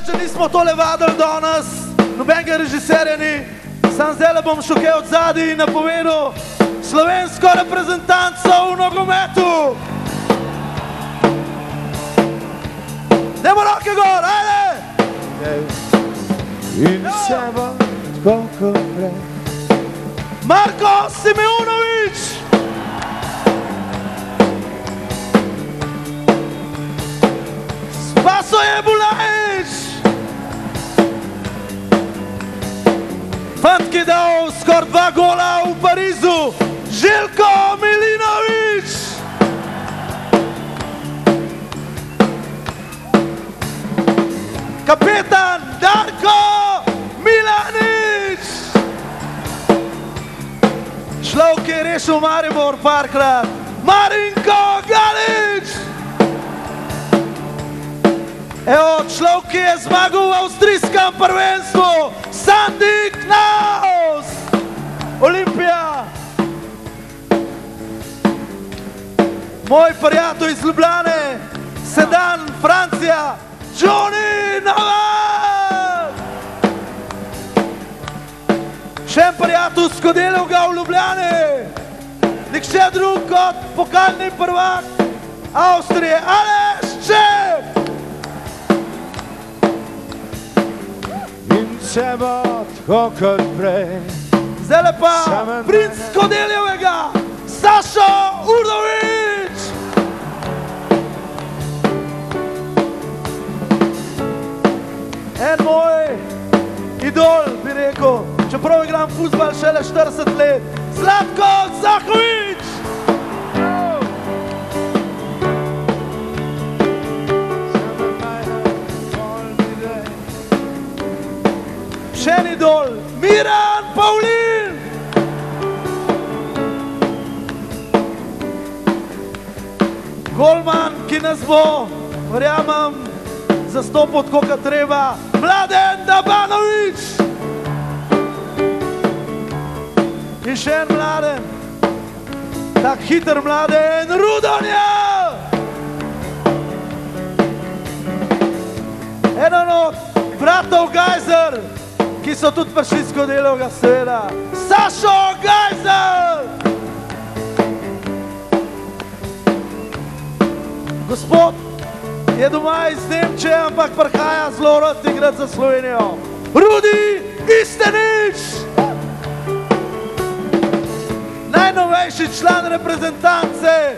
Če nismo tole vadili danes, nobenega režiserja ni, sam zdaj bom šel kaj od zadaj in napovedal slovensko reprezentanco v nogometu. Dajmo roke gor, ajde! In se bo tako kot prej. Marko Simeunović! Spasoje Bulajić! Fant, ki je dal skoraj 2 gola v Parizu, Željko Milinović! Kapetan Darko Milanič! Človek, ki je rešil Maribor parkrat, Marinko Galič! Evo, človek, ki je zmagal v avstrijskem prvenstvu, Sandi Knaus! Olimpija! Moj prijatelj iz Ljubljane, Sedan, Francija, Johnny Novak! Še en prijatelj Skodelovga v Ljubljani, nikše drug kot pokalni prvak Avstrije, Aleš Čep! In se bo tako kot prej. Zdaj pa princ Skodeljevega, Sašo Urdović! En moj idol, bi rekel, čeprav igram fuzbal šele 40 let, Zlatko Zahović! Še en idol, Miran Pavlin! Golman, ki nas bo, verjamem, zastopil tako, kot treba, Mladen Dabanović! In še en Mladen, tak hiter Mladen, Rudonja! Eden od bratov Gajzer, ki so tudi prišli z Skodelovga, seveda, Sašo Gajzer! Gospod je doma iz Nemčije, ampak prihaja zelo rad igrati za Slovenijo. Rudi Istenič! Najnovejši član reprezentance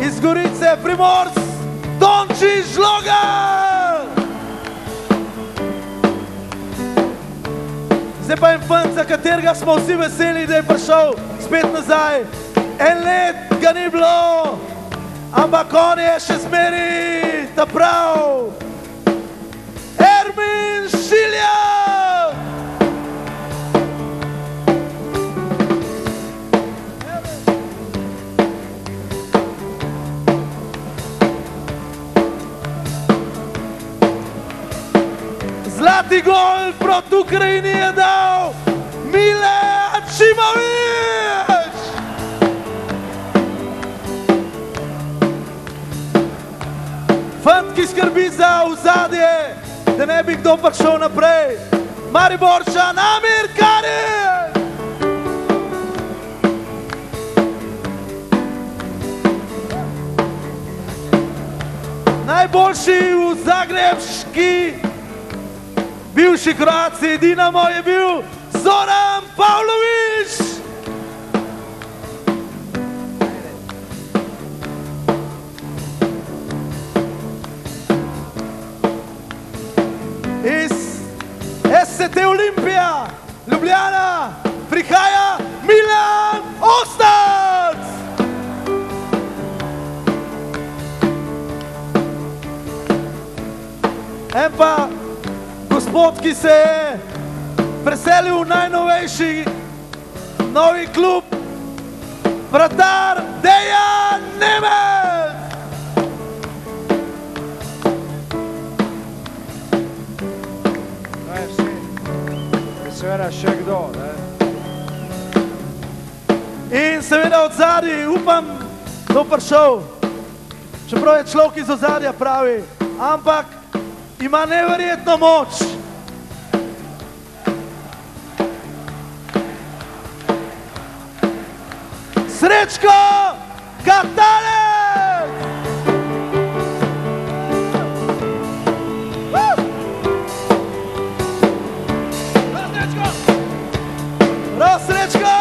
iz Gorice, Primorc, Donči Žlogar! Zdaj pa en fant, za katerega smo vsi veseli, da je prišel spet nazaj. En let ga ni bilo, ampak on je še zmeri ta prav. Ermin Šiljak! Zlati gol proti Ukrajini je dal Mile Ačimović! Fant, ki skrbi za ozadje, da ne bi kdo prišel naprej. Mariborčan Amir Karić! Najboljši v zagrebški bivši Kroaciji Dinamo je bil Zoran Pavlović! Iz SCT Olimpija, Ljubljana, prihaja Milan Ostac! En pa gospod, ki se je preselil v najnovejši novi klub, vratar Dejan Nemec! Seveda še kdo, ne? In seveda od zadaj, upam, da bo prišel. Čeprav je človek iz ozadja pravi, ampak ima neverjetno moč. Srečko Katalec! Prav, Srečko!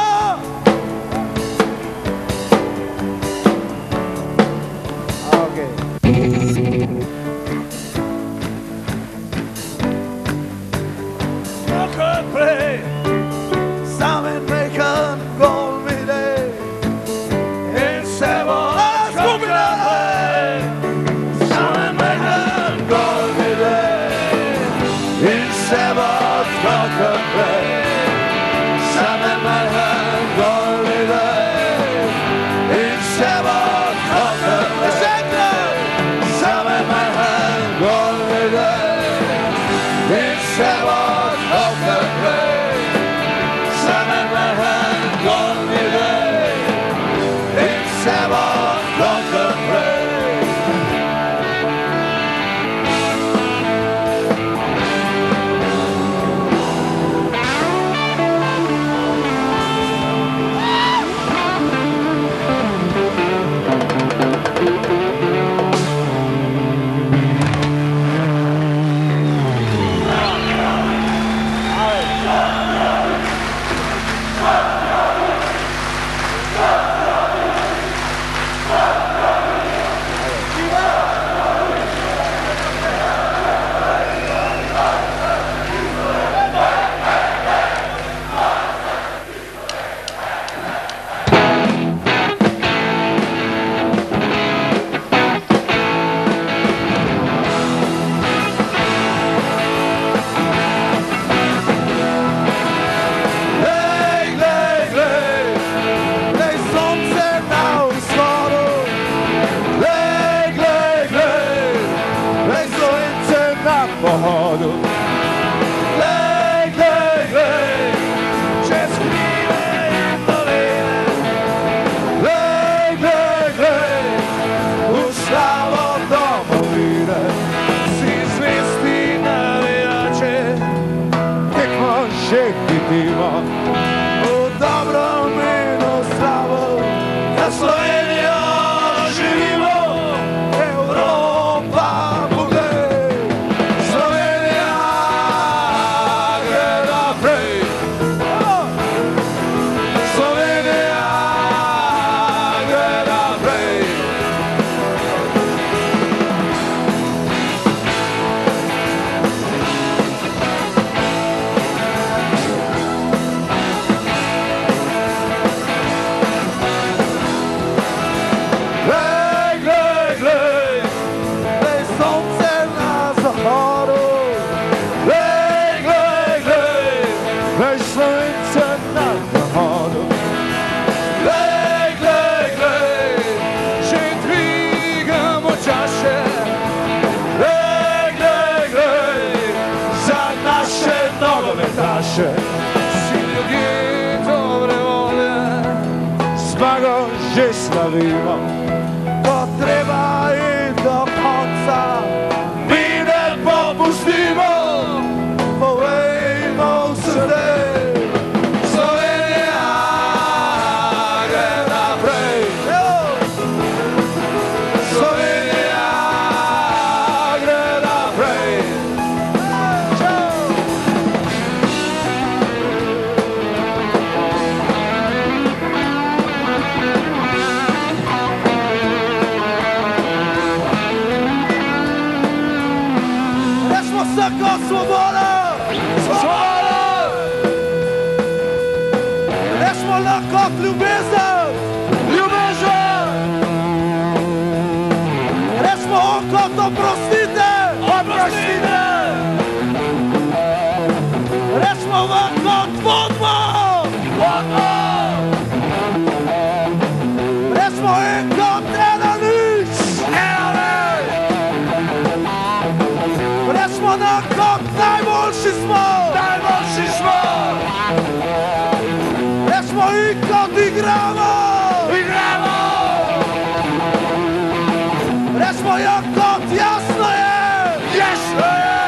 Vsi ljudje dobre volje zmago že slavimo, ko treba in do konca mi ne popustimo, povejmo vse te. Slovenija gre naprej, Slovenija gre naprej. Tako svoboda! Svoboda! Rečemo lahko ljubezen! Ljubezen! Rečemo kot oprostite! Oprostite! Rečemo kot vodmo! Vodno! Rečemo kot ena nič! Rečemo kot najboljši smo! Najboljši smo! Rečemo kot igramo! Igramo! Rečemo kot jasno je! Jasno je!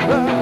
Ah.